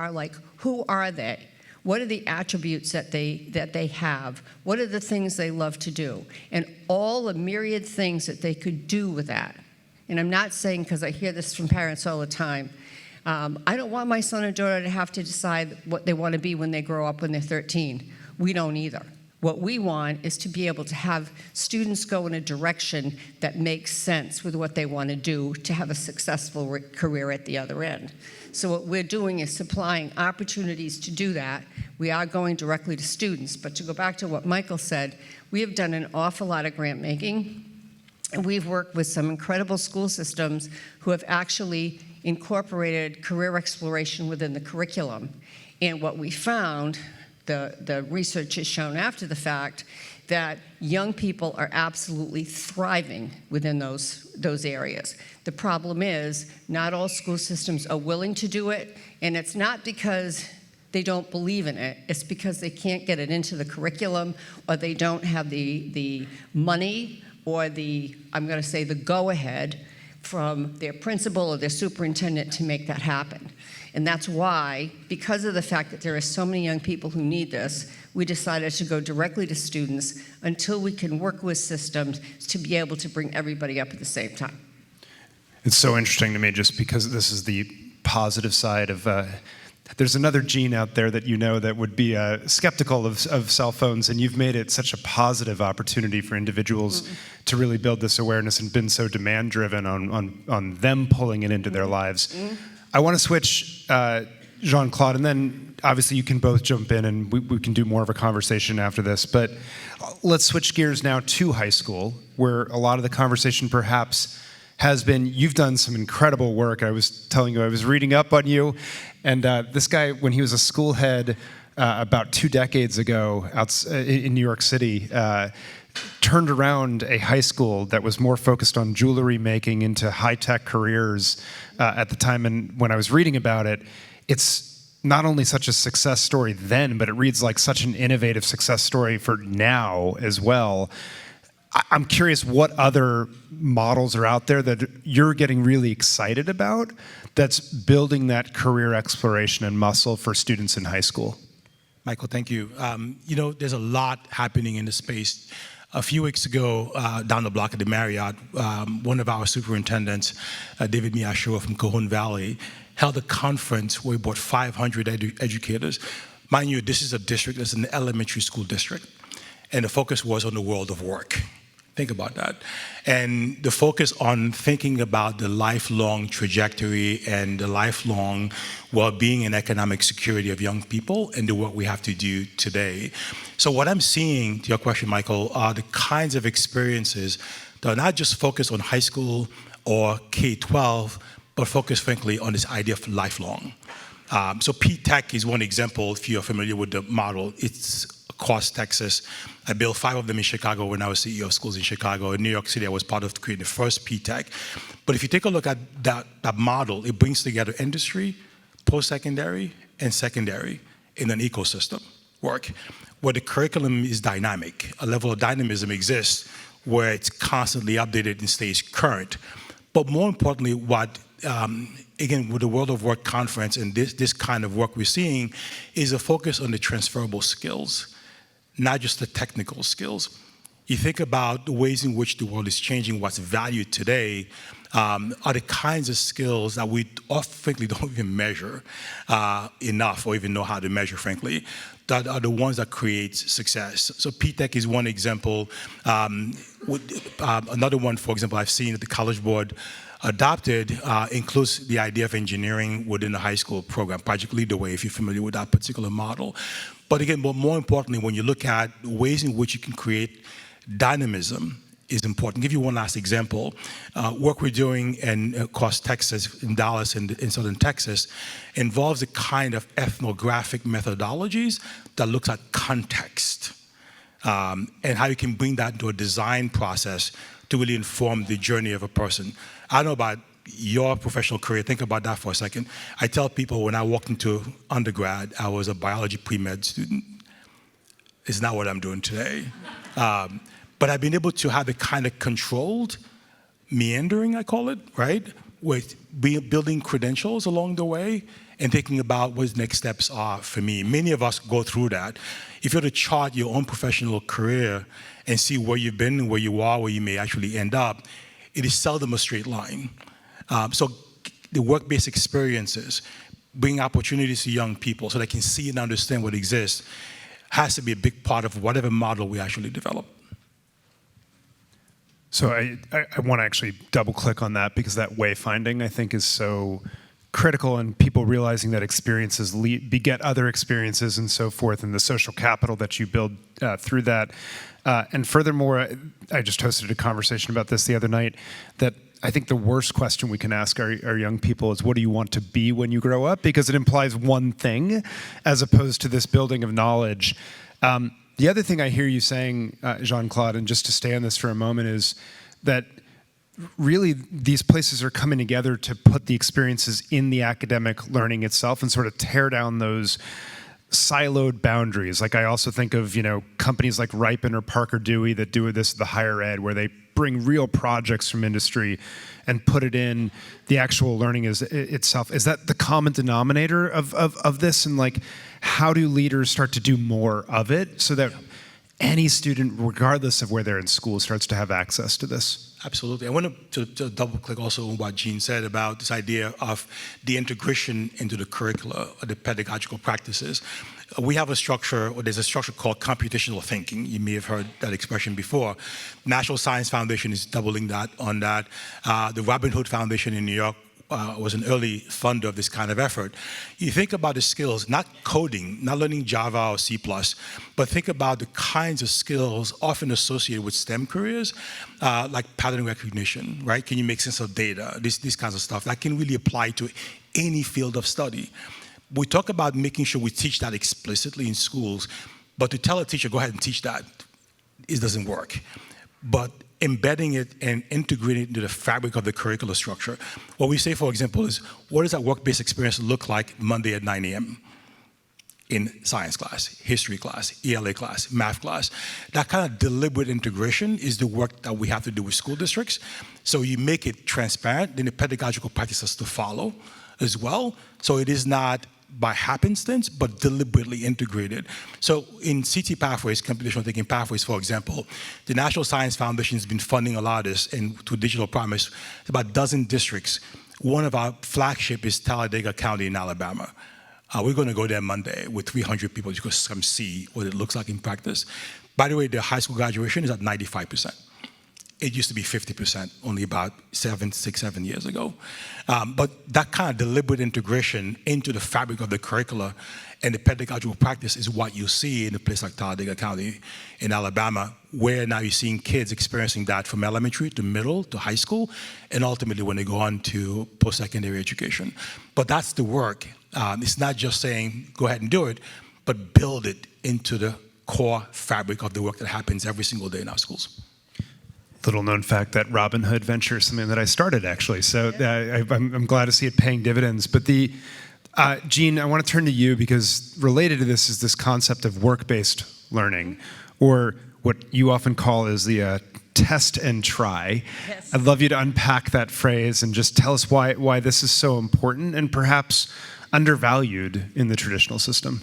are, like who are they? What are the attributes that they have? What are the things they love to do? And all the myriad things that they could do with that. And I'm not saying, because I hear this from parents all the time, I don't want my son or daughter to have to decide what they want to be when they grow up when they're 13. We don't either. What we want is to be able to have students go in a direction that makes sense with what they want to do to have a successful career at the other end. So what we're doing is supplying opportunities to do that. We are going directly to students, but to go back to what Michael said, we have done an awful lot of grant making, and we've worked with some incredible school systems who have actually incorporated career exploration within the curriculum. And what we found, the research has shown after the fact, that young people are absolutely thriving within those areas. The problem is, not all school systems are willing to do it, and it's not because they don't believe in it, it's because they can't get it into the curriculum, or they don't have the money, or I'm gonna say the go-ahead from their principal or their superintendent to make that happen. And that's why, because of the fact that there are so many young people who need this, we decided to go directly to students until we can work with systems to be able to bring everybody up at the same time. It's so interesting to me, just because this is the positive side of, there's another Jean out there that you know that would be skeptical of cell phones, and you've made it such a positive opportunity for individuals to really build this awareness and been so demand-driven on them pulling it into their lives. I want to switch, Jean-Claude, and then obviously you can both jump in and we can do more of a conversation after this, but let's switch gears now to high school, where a lot of the conversation perhaps has been, you've done some incredible work. I was telling you, I was reading up on you, and this guy, when he was a school head about 2 decades ago in New York City, turned around a high school that was more focused on jewelry making into high-tech careers at the time. And when I was reading about it, it's not only such a success story then, but it reads like such an innovative success story for now as well. I'm curious what other models are out there that you're getting really excited about that's building that career exploration and muscle for students in high school. Michael, thank you. You know, there's a lot happening in the space. A few weeks ago, down the block at the Marriott, one of our superintendents, David Miyashiro from Cajon Valley, held a conference where we brought 500 educators. Mind you, this is a district, it's an elementary school district, and the focus was on the world of work. Think about that. And the focus on thinking about the lifelong trajectory and the lifelong well-being and economic security of young people and the work we have to do today. So what I'm seeing, to your question, Michael, are the kinds of experiences that are not just focused on high school or K-12, but focused, frankly, on this idea of lifelong. So P-Tech is one example, if you're familiar with the model. It's across Texas. I built 5 of them in Chicago when I was CEO of schools in Chicago. In New York City, I was part of creating the first P-Tech. But if you take a look at that model, it brings together industry, post-secondary, and secondary in an ecosystem work, where the curriculum is dynamic. A level of dynamism exists where it's constantly updated and stays current. But more importantly, what again, with the World of Work conference and this kind of work we're seeing is a focus on the transferable skills, not just the technical skills. You think about the ways in which the world is changing, what's valued today, are the kinds of skills that we frankly don't even measure enough or even know how to measure, frankly, that are the ones that create success. So P-Tech is one example. Another one, for example, I've seen at the College Board adopted includes the idea of engineering within the high school program, Project Lead the Way, if you're familiar with that particular model. But again, but more importantly, when you look at ways in which you can create dynamism is important. I'll give you one last example. Work we're doing across Texas, in Dallas and in southern Texas, involves a kind of ethnographic methodologies that looks at context and how you can bring that into a design process to really inform the journey of a person. I don't know about your professional career, think about that for a second. I tell people when I walked into undergrad, I was a biology pre-med student. It's not what I'm doing today. But I've been able to have a kind of controlled meandering, I call it, right? With building credentials along the way and thinking about what his next steps are for me. Many of us go through that. If you were to chart your own professional career and see where you've been and where you are, where you may actually end up, it is seldom a straight line. So the work-based experiences, bring opportunities to young people so they can see and understand what exists, has to be a big part of whatever model we actually develop. So I want to actually double click on that, because that wayfinding, I think, is so critical, and people realizing that experiences beget other experiences and so forth, and the social capital that you build through that. And furthermore, I just hosted a conversation about this the other night, that I think the worst question we can ask our young people is, what do you want to be when you grow up? Because it implies one thing, as opposed to this building of knowledge. The other thing I hear you saying, Jean-Claude, and just to stay on this for a moment, is that really these places are coming together to put the experiences in the academic learning itself and sort of tear down those siloed boundaries. Like, I also think of, companies like Ripen or Parker Dewey that do this at the higher ed, where they bring real projects from industry and put it in the actual learning itself. Is that the common denominator of this? And like, how do leaders start to do more of it so that any student, regardless of where they're in school, starts to have access to this? Absolutely. I want to double click also on what Jean said about this idea of the integration into the curricula, or the pedagogical practices. We have a structure, or there's a structure called computational thinking. You may have heard that expression before. National Science Foundation is doubling that on that. The Robin Hood Foundation in New York was an early funder of this kind of effort. You think about the skills, not coding, not learning Java or C++, but think about the kinds of skills often associated with STEM careers, like pattern recognition, right? Can you make sense of data? These kinds of stuff that can really apply to any field of study. We talk about making sure we teach that explicitly in schools, but to tell a teacher, go ahead and teach that, it doesn't work. But embedding it and integrating it into the fabric of the curricular structure. What we say, for example, is, what does that work-based experience look like Monday at 9 a.m. in science class, history class, ELA class, math class? That kind of deliberate integration is the work that we have to do with school districts. So you make it transparent, then the pedagogical practice has to follow as well. So it is not by happenstance, but deliberately integrated. So in CT Pathways, computational thinking pathways, for example, the National Science Foundation has been funding a lot of this, and through Digital Promise, about a dozen districts. One of our flagship is Talladega County in Alabama. We're going to go there Monday with 300 people to come see what it looks like in practice. By the way, the high school graduation is at 95%. It used to be 50% only about 7 years ago. But that kind of deliberate integration into the fabric of the curricula and the pedagogical practice is what you see in a place like Talladega County in Alabama, where now you're seeing kids experiencing that from elementary to middle to high school, and ultimately when they go on to post-secondary education. But that's the work. It's not just saying, go ahead and do it, but build it into the core fabric of the work that happens every single day in our schools. Little known fact, that Robin Hood venture is something that I started, actually. So I'm glad to see it paying dividends. But Jean, I want to turn to you, because related to this is this concept of work-based learning, or what you often call is the test and try. Yes. I'd love you to unpack that phrase and just tell us why this is so important and perhaps undervalued in the traditional system.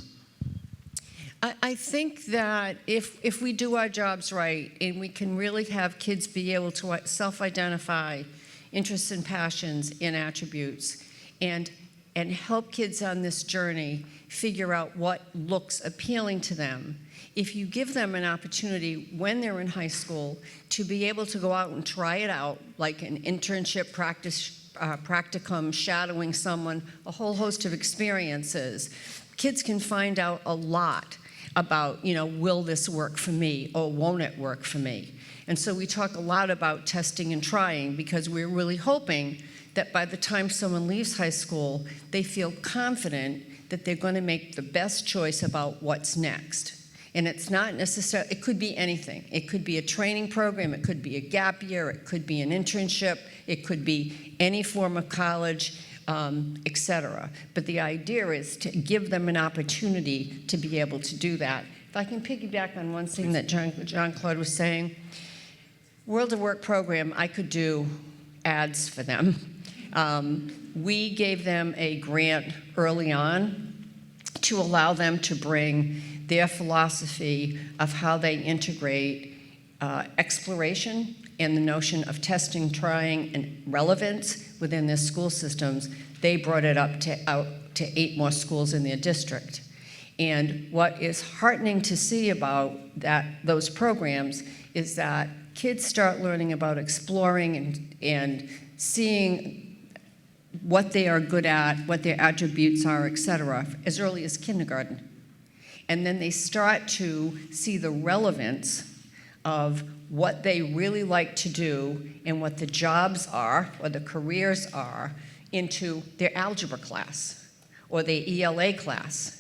I think that if we do our jobs right, and we can really have kids be able to self-identify interests and passions and attributes, and help kids on this journey figure out what looks appealing to them, if you give them an opportunity when they're in high school to be able to go out and try it out, like an internship, practicum, shadowing someone, a whole host of experiences, kids can find out a lot about, will this work for me, or won't it work for me? And so we talk a lot about testing and trying, because we're really hoping that by the time someone leaves high school, they feel confident that they're going to make the best choice about what's next. And it's not necessarily, it could be anything. It could be a training program, it could be a gap year, it could be an internship, it could be any form of college, etc. But the idea is to give them an opportunity to be able to do that. If I can piggyback on one thing that Jean-Claude was saying, World of Work program, I could do ads for them. We gave them a grant early on to allow them to bring their philosophy of how they integrate exploration and the notion of testing, trying, and relevance within their school systems. They brought it up out to 8 more schools in their district. And what is heartening to see about those programs is that kids start learning about exploring and seeing what they are good at, what their attributes are, et cetera, as early as kindergarten. And then they start to see the relevance of what they really like to do and what the jobs are or the careers are into their algebra class or their ELA class.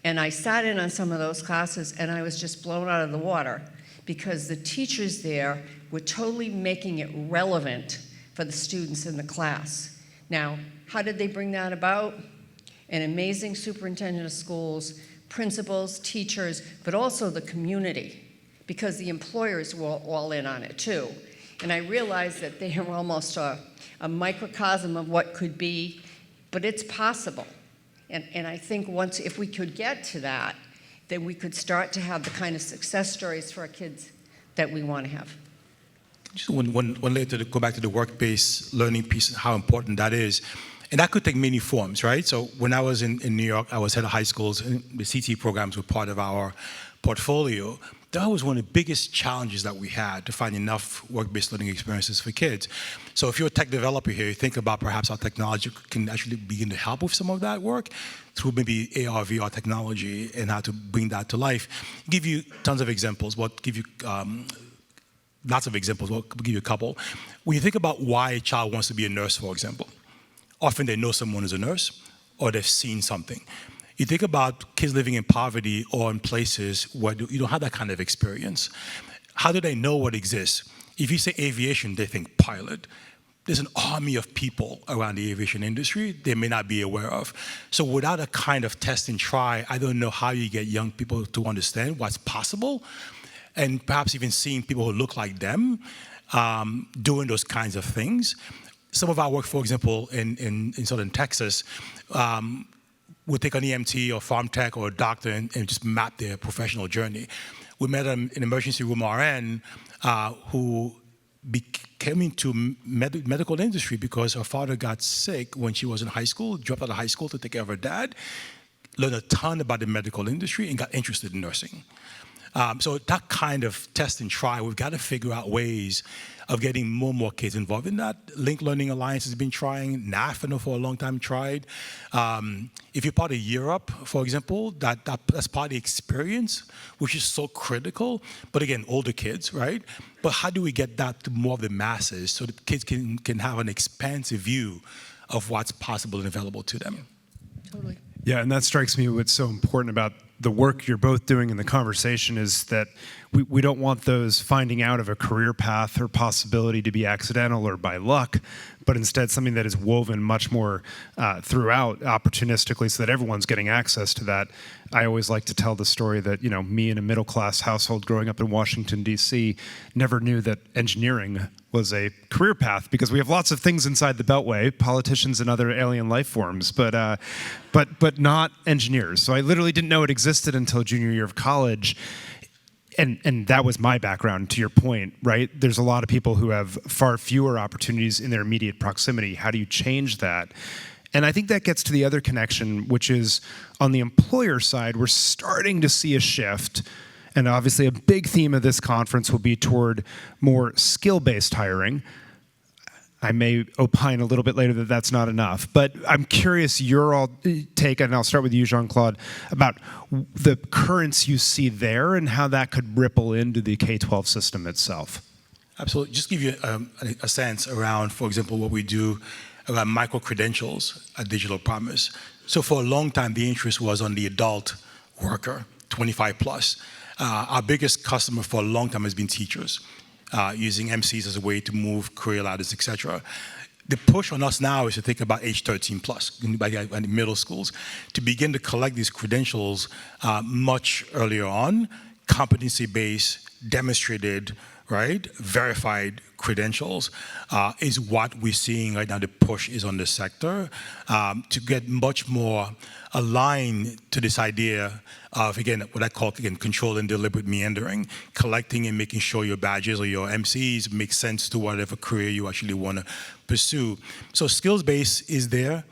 And I sat in on some of those classes and I was just blown out of the water because the teachers there were totally making it relevant for the students in the class. Now, how did they bring that about? An amazing superintendent of schools, principals, teachers, but also the community, because the employers were all in on it too. And I realized that they were almost a microcosm of what could be, but it's possible. And I think if we could get to that, then we could start to have the kind of success stories for our kids that we want to have. Just one later to go back to the work-based learning piece and how important that is. And that could take many forms, right? So when I was in New York, I was head of high schools, and the CT programs were part of our portfolio. That was one of the biggest challenges that we had, to find enough work-based learning experiences for kids. So if you're a tech developer here, you think about perhaps how technology can actually begin to help with some of that work through maybe AR, VR technology and how to bring that to life. Give you tons of examples. Give you lots of examples. We'll give you a couple. When you think about why a child wants to be a nurse, for example, often they know someone who's a nurse or they've seen something. You think about kids living in poverty or in places where you don't have that kind of experience. How do they know what exists? If you say aviation, they think pilot. There's an army of people around the aviation industry they may not be aware of. So without a kind of test and try, I don't know how you get young people to understand what's possible, and perhaps even seeing people who look like them doing those kinds of things. Some of our work, for example, in southern Texas, we'll take an EMT or farm tech or a doctor and just map their professional journey. We met an emergency room RN who came into medical industry because her father got sick when she was in high school, dropped out of high school to take care of her dad, learned a ton about the medical industry, and got interested in nursing. So that kind of test and try, we've got to figure out ways of getting more and more kids involved in that. Link Learning Alliance has been trying. NAF, I know, for a long time tried. If you're part of Europe, for example, that's part of the experience, which is so critical. But again, older kids, right? But how do we get that to more of the masses so that kids can have an expansive view of what's possible and available to them? Totally. Yeah, and that strikes me what's so important about the work you're both doing in the conversation is that we don't want those finding out of a career path or possibility to be accidental or by luck, but instead something that is woven much more throughout opportunistically so that everyone's getting access to that. I always like to tell the story that, me in a middle-class household growing up in Washington, D.C., never knew that engineering was a career path because we have lots of things inside the Beltway, politicians and other alien life forms, but not engineers. So I literally didn't know it existed until junior year of college. And that was my background, to your point, right? There's a lot of people who have far fewer opportunities in their immediate proximity. How do you change that? And I think that gets to the other connection, which is on the employer side, we're starting to see a shift. And obviously a big theme of this conference will be toward more skill-based hiring. I may opine a little bit later that that's not enough, but I'm curious your all take, and I'll start with you, Jean-Claude, about the currents you see there and how that could ripple into the K-12 system itself. Absolutely. Just give you a sense around, for example, what we do around micro-credentials at Digital Promise. So for a long time, the interest was on the adult worker, 25 plus. Our biggest customer for a long time has been teachers. Using MCs as a way to move career ladders, etc. The push on us now is to think about age 13 plus, by the middle schools, to begin to collect these credentials much earlier on, competency-based, demonstrated, right? Verified credentials is what we're seeing right now. The push is on the sector to get much more aligned to this idea of, again, what I call, again, controlled and deliberate meandering, collecting and making sure your badges or your MCs make sense to whatever career you actually want to pursue. So skills-based is there.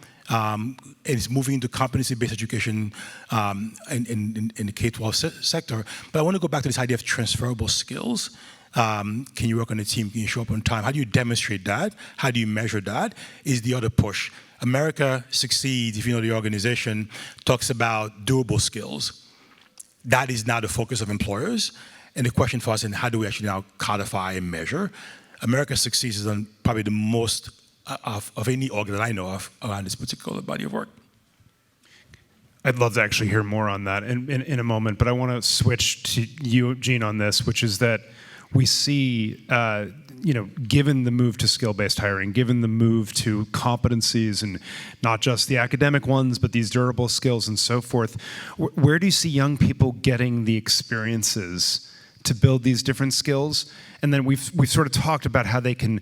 It's moving into competency-based education in the K-12 sector. But I want to go back to this idea of transferable skills. Can you work on a team? Can you show up on time? How do you demonstrate that? How do you measure that? Is the other push. America Succeeds, if you know the organization, talks about durable skills. That is now the focus of employers. And the question for us is, how do we actually now codify and measure? America Succeeds is on probably the most of any org that I know of around this particular body of work. I'd love to actually hear more on that in a moment, but I want to switch to you, Jean, on this, which is that we see, given the move to skill-based hiring, given the move to competencies and not just the academic ones, but these durable skills and so forth, where do you see young people getting the experiences to build these different skills? And then we've sort of talked about how they can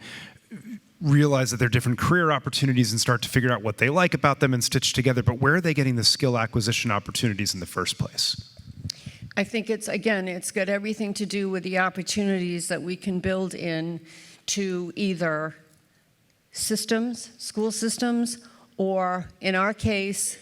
realize that there are different career opportunities and start to figure out what they like about them and stitch together, but where are they getting the skill acquisition opportunities in the first place? I think it's got everything to do with the opportunities that we can build in to either systems, school systems, or in our case,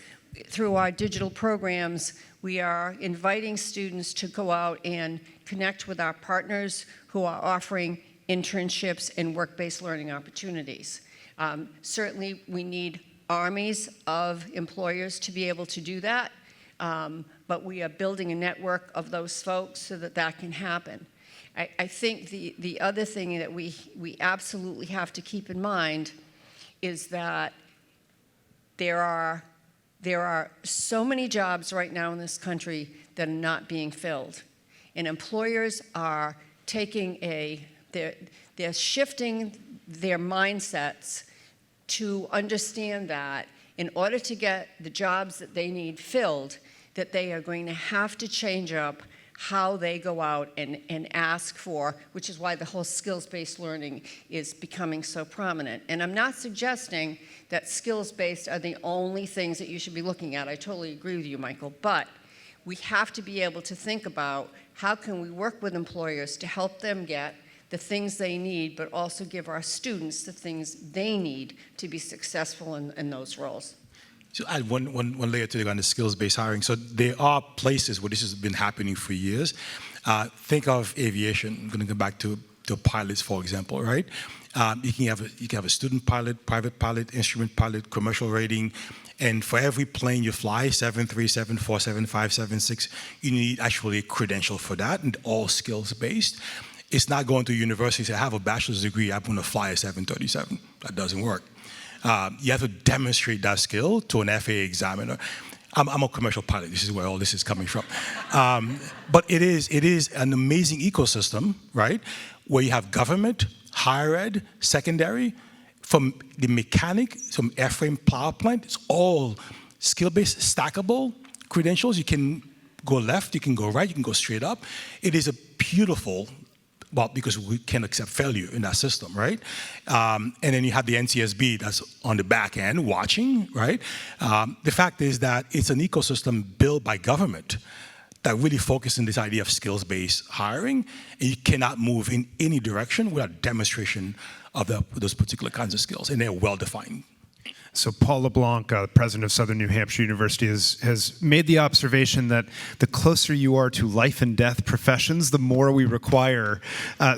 through our digital programs, we are inviting students to go out and connect with our partners who are offering internships and work-based learning opportunities. Certainly, we need armies of employers to be able to do that, but we are building a network of those folks so that that can happen. I think the other thing that we absolutely have to keep in mind is that there are so many jobs right now in this country that are not being filled, and employers are taking they're shifting their mindsets to understand that in order to get the jobs that they need filled, that they are going to have to change up how they go out and ask for, which is why the whole skills-based learning is becoming so prominent. And I'm not suggesting that skills-based are the only things that you should be looking at. I totally agree with you, Michael. But we have to be able to think about how can we work with employers to help them get the things they need, but also give our students the things they need to be successful in those roles. So add one layer to it on the skills-based hiring. So there are places where this has been happening for years. Think of aviation. I'm going to go back to pilots, for example, right? You can have a student pilot, private pilot, instrument pilot, commercial rating, and for every plane you fly, 737, 475, 76, you need actually a credential for that, and all skills-based. It's not going to university and say, I have a bachelor's degree, I'm going to fly a 737. That doesn't work. You have to demonstrate that skill to an FAA examiner. I'm a commercial pilot. This is where all this is coming from. But it is an amazing ecosystem, right? Where you have government, higher ed, secondary, from the mechanic, from airframe power plant, it's all skill-based, stackable credentials. You can go left, you can go right, you can go straight up. It is a beautiful, well, because we can't accept failure in that system, right? And then you have the NCSB that's on the back end watching, right? The fact is that it's an ecosystem built by government that really focuses on this idea of skills-based hiring, and you cannot move in any direction without demonstration of those particular kinds of skills, and they're well-defined. So Paul LeBlanc, president of Southern New Hampshire University, has made the observation that the closer you are to life and death professions, the more we require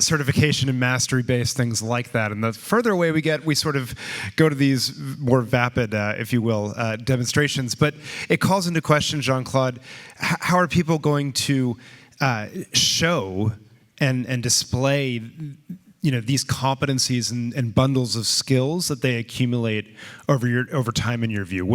certification and mastery-based things like that. And the further away we get, we sort of go to these more vapid, if you will, demonstrations. But it calls into question, Jean-Claude, how are people going to show and display these competencies and bundles of skills that they accumulate over time in your view?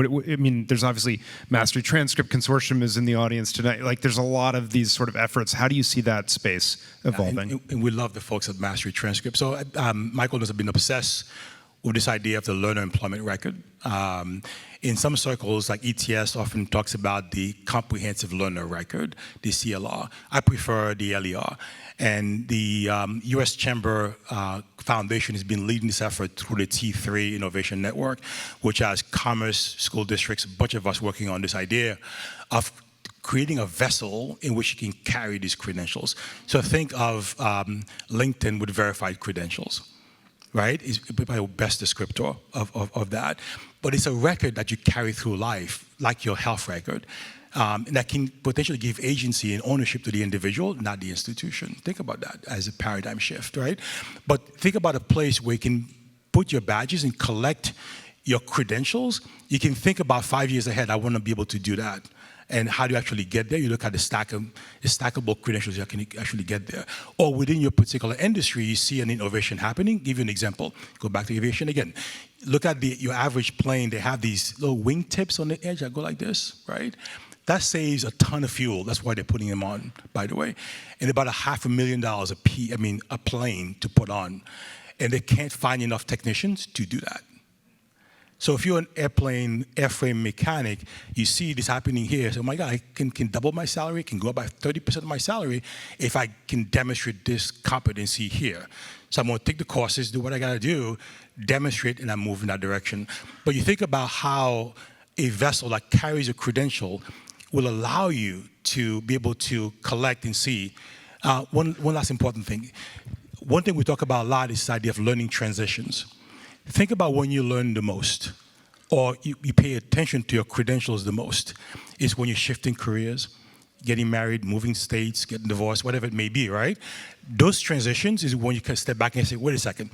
There's obviously Mastery Transcript Consortium is in the audience tonight. Like, there's a lot of these sort of efforts. How do you see that space evolving? And we love the folks at Mastery Transcript. So Michael has been obsessed with this idea of the learner employment record. In some circles, like ETS often talks about the comprehensive learner record, the CLR. I prefer the LER. And the US Chamber Foundation has been leading this effort through the T3 Innovation Network, which has commerce, school districts, a bunch of us working on this idea of creating a vessel in which you can carry these credentials. So think of LinkedIn with verified credentials, right? Is probably the best descriptor of that. But it's a record that you carry through life, like your health record, that can potentially give agency and ownership to the individual, not the institution. Think about that as a paradigm shift, right? But think about a place where you can put your badges and collect your credentials. You can think about 5 years ahead, I want to be able to do that. And how do you actually get there? You look at the stackable credentials you can actually get there. Or within your particular industry, you see an innovation happening. Give you an example. Go back to aviation again. Look at your average plane. They have these little wing tips on the edge that go like this, right? That saves a ton of fuel. That's why they're putting them on, by the way. And about $500,000 a plane to put on. And they can't find enough technicians to do that. So if you're an airframe mechanic, you see this happening here. So, oh my God, I can double my salary, can go up by 30% of my salary if I can demonstrate this competency here. So I'm going to take the courses, do what I got to do, demonstrate, and I move in that direction. But you think about how a vessel that carries a credential will allow you to be able to collect and see. One last important thing. One thing we talk about a lot is this idea of learning transitions. Think about when you learn the most, or you pay attention to your credentials the most, is when you're shifting careers, getting married, moving states, getting divorced, whatever it may be, right? Those transitions is when you can step back and say, wait a second,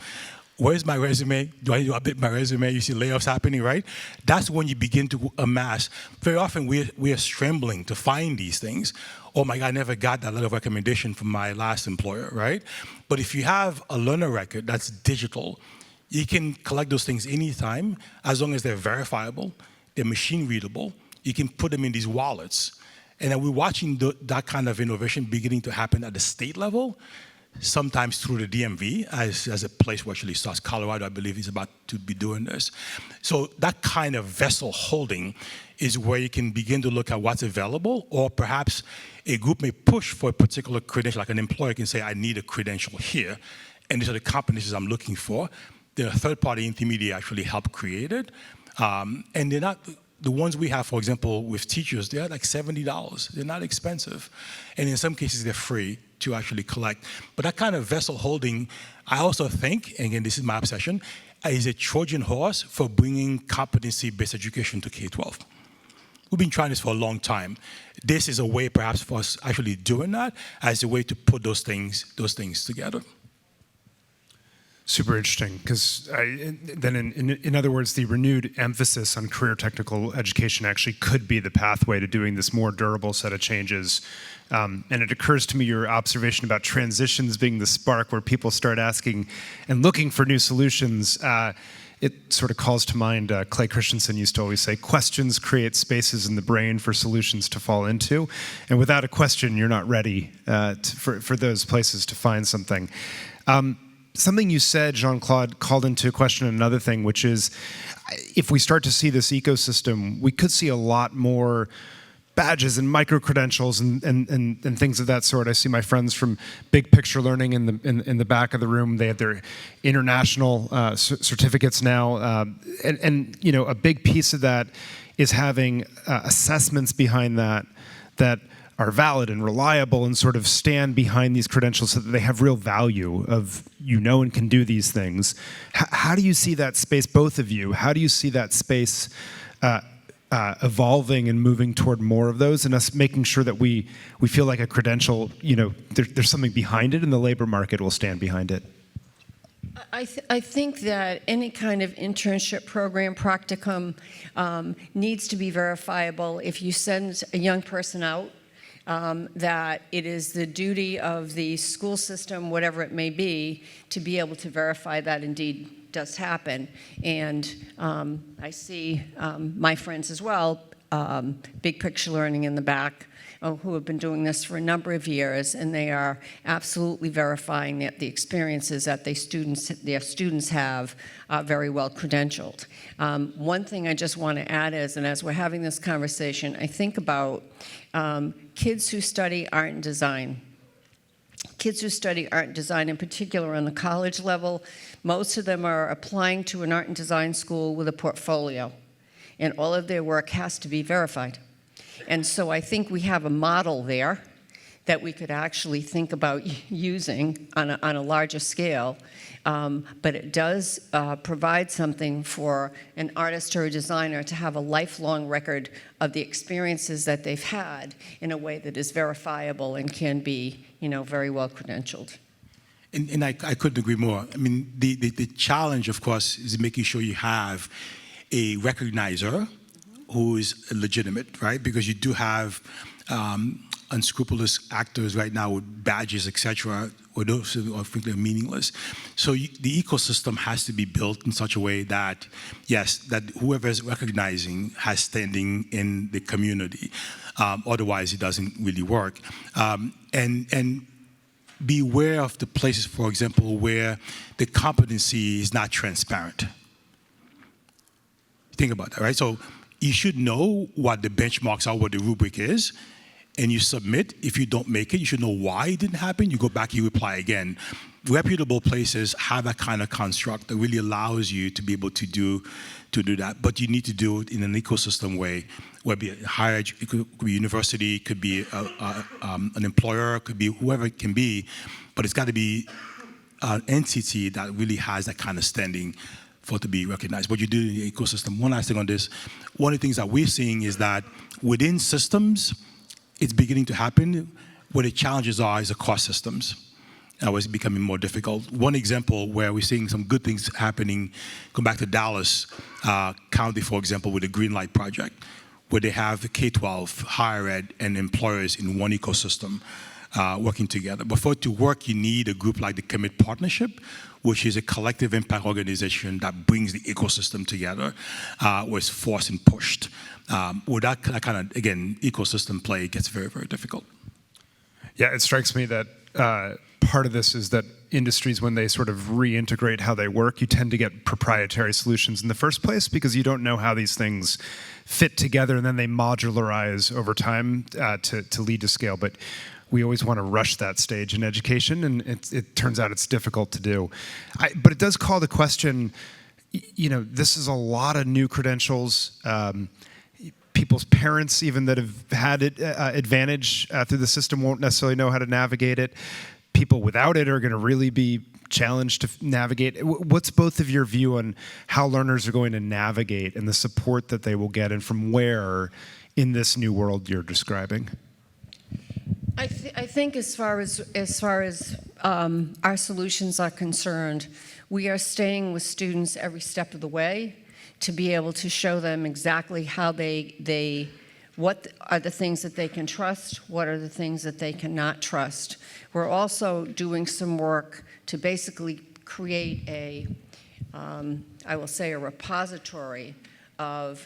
where's my resume? Do I need to update my resume? You see layoffs happening, right? That's when you begin to amass. Very often we are scrambling to find these things. Oh my God, I never got that letter of recommendation from my last employer, right? But if you have a learner record that's digital, you can collect those things anytime, as long as they're verifiable, they're machine readable. You can put them in these wallets. And then we're watching that kind of innovation beginning to happen at the state level, sometimes through the DMV, as a place where actually starts. Colorado, I believe, is about to be doing this. So that kind of vessel holding is where you can begin to look at what's available, or perhaps a group may push for a particular credential, like an employer can say, I need a credential here, and these are the competencies I'm looking for. The third-party intermediary actually help create it. And they're not, the ones we have, for example, with teachers, they're like $70. They're not expensive. And in some cases, they're free to actually collect. But that kind of vessel holding, I also think, and again, this is my obsession, is a Trojan horse for bringing competency-based education to K-12. We've been trying this for a long time. This is a way, perhaps, for us actually doing that as a way to put those things together. Super interesting, because then in other words, the renewed emphasis on career technical education actually could be the pathway to doing this more durable set of changes. And it occurs to me your observation about transitions being the spark where people start asking and looking for new solutions. It sort of calls to mind, Clay Christensen used to always say, questions create spaces in the brain for solutions to fall into. And without a question, you're not ready for those places to find something. Something you said, Jean-Claude, called into question another thing, which is if we start to see this ecosystem, we could see a lot more badges and micro-credentials and things of that sort. I see my friends from Big Picture Learning in the back of the room. They have their international certificates now. And you know, a big piece of that is having assessments behind that are valid and reliable and sort of stand behind these credentials so that they have real value of, you know, and can do these things. How do you see that space, both of you? How do you see that space evolving and moving toward more of those, and us making sure that we feel like a credential, you know, there's something behind it and the labor market will stand behind it? I think that any kind of internship program, practicum, needs to be verifiable. If you send a young person out, that it is the duty of the school system, whatever it may be, to be able to verify that indeed does happen. And I see my friends as well Big Picture Learning in the back, who have been doing this for a number of years, and they are absolutely verifying that the experiences that their students have are very well credentialed. One thing I just want to add is, and as we're having this conversation, I think about kids who study art and design. Kids who study art and design, in particular on the college level, most of them are applying to an art and design school with a portfolio, and all of their work has to be verified. And so I think we have a model there that we could actually think about using on a larger scale, but it does provide something for an artist or a designer to have a lifelong record of the experiences that they've had in a way that is verifiable and can be, very well credentialed. And I couldn't agree more. I mean, the challenge, of course, is making sure you have a recognizer who is legitimate, right? Because you do have unscrupulous actors right now with badges, etc., or those are frankly meaningless. So the ecosystem has to be built in such a way that, yes, that whoever is recognizing has standing in the community. Otherwise, it doesn't really work. And beware of the places, for example, where the competency is not transparent. Think about that, right? So you should know what the benchmarks are, what the rubric is, and you submit. If you don't make it, you should know why it didn't happen. You go back, you apply again. Reputable places have that kind of construct that really allows you to be able to do that. But you need to do it in an ecosystem way, where it be higher education, it could be university, it could be an employer, it could be whoever it can be, but it's got to be an entity that really has that kind of standing for it to be recognized. What you do in the ecosystem. One last thing on this. One of the things that we're seeing is that within systems, it's beginning to happen. Where the challenges are is across systems. It's becoming more difficult. One example where we're seeing some good things happening, go back to Dallas County, for example, with the Green Light Project, where they have the K-12, higher ed, and employers in one ecosystem working together. But for it to work, you need a group like the Commit Partnership, which is a collective impact organization that brings the ecosystem together, where it's forced and pushed. Without that kind of, again, ecosystem play, it gets very, very difficult. Yeah, it strikes me that part of this is that industries, when they sort of reintegrate how they work, you tend to get proprietary solutions in the first place because you don't know how these things fit together, and then they modularize over time to lead to scale. But we always want to rush that stage in education, and it turns out it's difficult to do. But it does call the question, this is a lot of new credentials. People's parents, even that have had advantage through the system, won't necessarily know how to navigate it. People without it are going to really be challenged to navigate. What's both of your view on how learners are going to navigate and the support that they will get, and from where in this new world you're describing? I think as far as our solutions are concerned, we are staying with students every step of the way to be able to show them exactly how what are the things that they can trust, what are the things that they cannot trust. We're also doing some work to basically create I will say, a repository of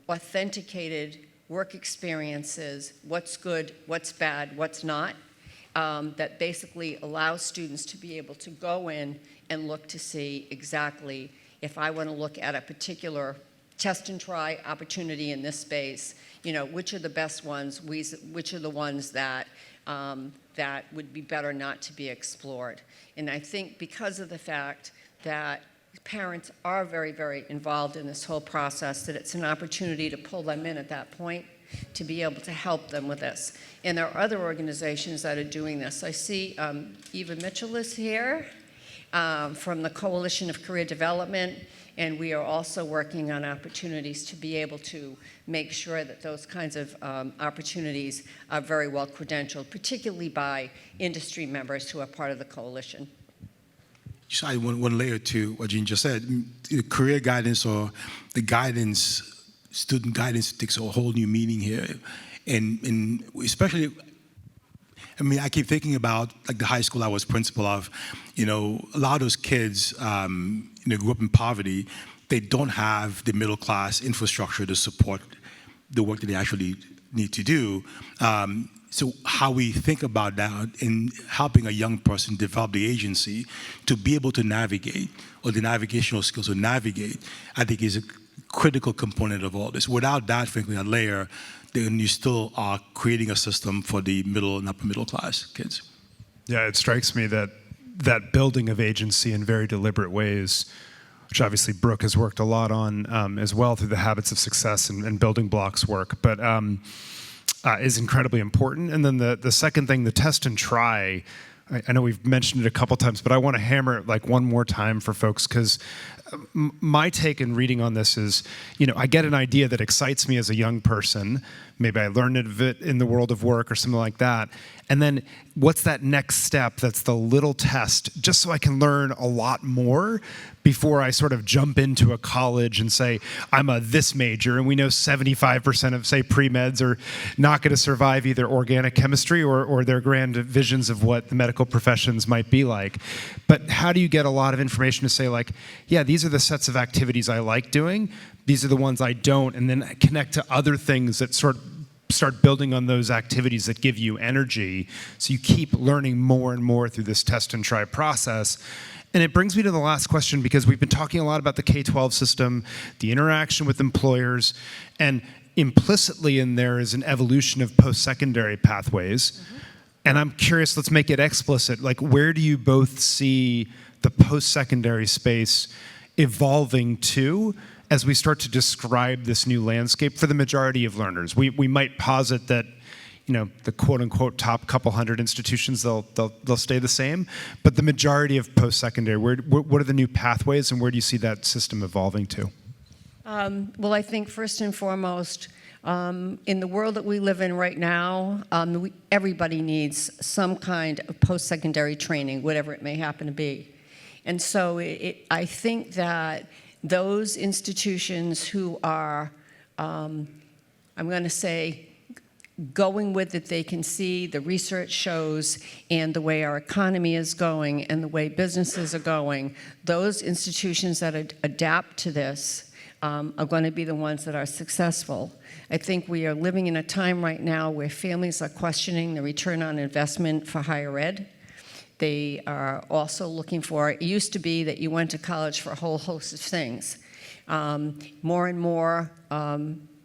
authenticated work experiences, what's good, what's bad, what's not, that basically allows students to be able to go in and look to see exactly, if I want to look at a particular test and try opportunity in this space, which are the best ones, which are the ones that that would be better not to be explored. And I think because of the fact that parents are very, very involved in this whole process, that it's an opportunity to pull them in at that point to be able to help them with this. And there are other organizations that are doing this. I see Eva Mitchell is here from the Coalition of Career Development, and we are also working on opportunities to be able to make sure that those kinds of opportunities are very well credentialed, particularly by industry members who are part of the coalition. Just add one layer to what Jean just said. The career guidance, or the guidance, student guidance, takes a whole new meaning here. And especially, I keep thinking about like the high school I was principal of. A lot of those kids grew up in poverty. They don't have the middle class infrastructure to support the work that they actually need to do. So how we think about that in helping a young person develop the agency to be able to navigate, or the navigational skills to navigate, I think is a critical component of all this. Without that, frankly, that layer, then you still are creating a system for the middle and upper middle class kids. Yeah, it strikes me that building of agency in very deliberate ways, which obviously Brooke has worked a lot on as well through the habits of success and building blocks work, but is incredibly important. And then the second thing, the test and try, I know we've mentioned it a couple times, but I want to hammer it like one more time for folks, because my take in reading on this is, I get an idea that excites me as a young person. Maybe I learned it in the world of work or something like that. And then what's that next step that's the little test, just so I can learn a lot more before I sort of jump into a college and say, I'm a this major, and we know 75% of, say, pre-meds are not going to survive either organic chemistry or their grand visions of what the medical professions might be like. But how do you get a lot of information to say, like, yeah, these are the sets of activities I like doing, these are the ones I don't, and then connect to other things that start building on those activities that give you energy, so you keep learning more and more through this test and try process. And it brings me to the last question, because we've been talking a lot about the K-12 system, the interaction with employers, and implicitly in there is an evolution of post-secondary pathways. Mm-hmm. And I'm curious, let's make it explicit. Like, where do you both see the post-secondary space evolving to as we start to describe this new landscape for the majority of learners? We might posit that, the quote-unquote top couple hundred institutions, they'll stay the same, but the majority of post-secondary, what are the new pathways, and where do you see that system evolving to? Well, I think first and foremost, in the world that we live in right now, everybody needs some kind of post-secondary training, whatever it may happen to be. And so I think that those institutions who are, I'm going to say, going with it, they can see the research shows, and the way our economy is going and the way businesses are going, those institutions that adapt to this are going to be the ones that are successful. I think we are living in a time right now where families are questioning the return on investment for higher ed. They are also looking for, it used to be that you went to college for a whole host of things. More and more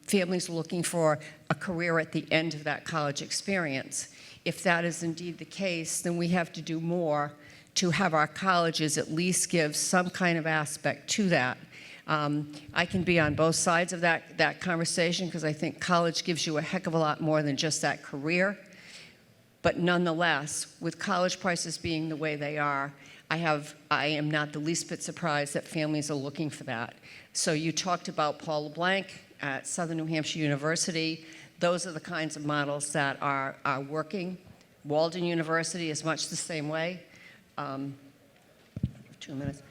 families are looking for a career at the end of that college experience. If that is indeed the case, then we have to do more to have our colleges at least give some kind of aspect to that. I can be on both sides of that conversation, because I think college gives you a heck of a lot more than just that career. But nonetheless, with college prices being the way they are, I am not the least bit surprised that families are looking for that. So you talked about Paul LeBlanc at Southern New Hampshire University. Those are the kinds of models that are working. Walden University is much the same way. 2 minutes.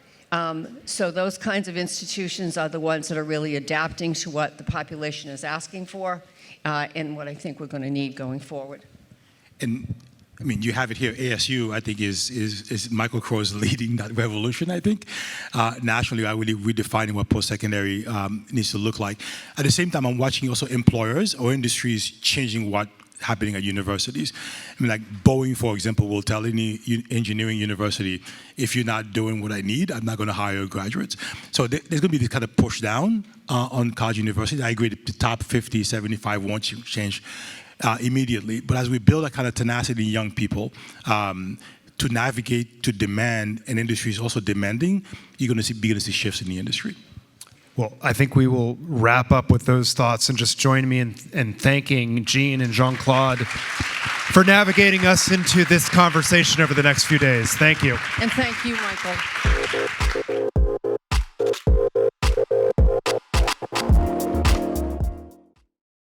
So those kinds of institutions are the ones that are really adapting to what the population is asking for, and what I think we're going to need going forward. And I mean, you have it here. ASU, I think, is Michael Crow's leading that revolution, I think. Nationally, I really redefining what post-secondary needs to look like. At the same time, I'm watching also employers or industries changing what's happening at universities. I mean, like Boeing, for example, will tell any engineering university, if you're not doing what I need, I'm not going to hire graduates. So there's going to be this kind of push down on college universities. I agree that the top 50, 75 won't change immediately. But as we build a kind of tenacity in young people to navigate, to demand, and industry is also demanding, you're going to begin to see shifts in the industry. Well, I think we will wrap up with those thoughts, and just join me in thanking Jean and Jean-Claude for navigating us into this conversation over the next few days. Thank you. And thank you, Michael.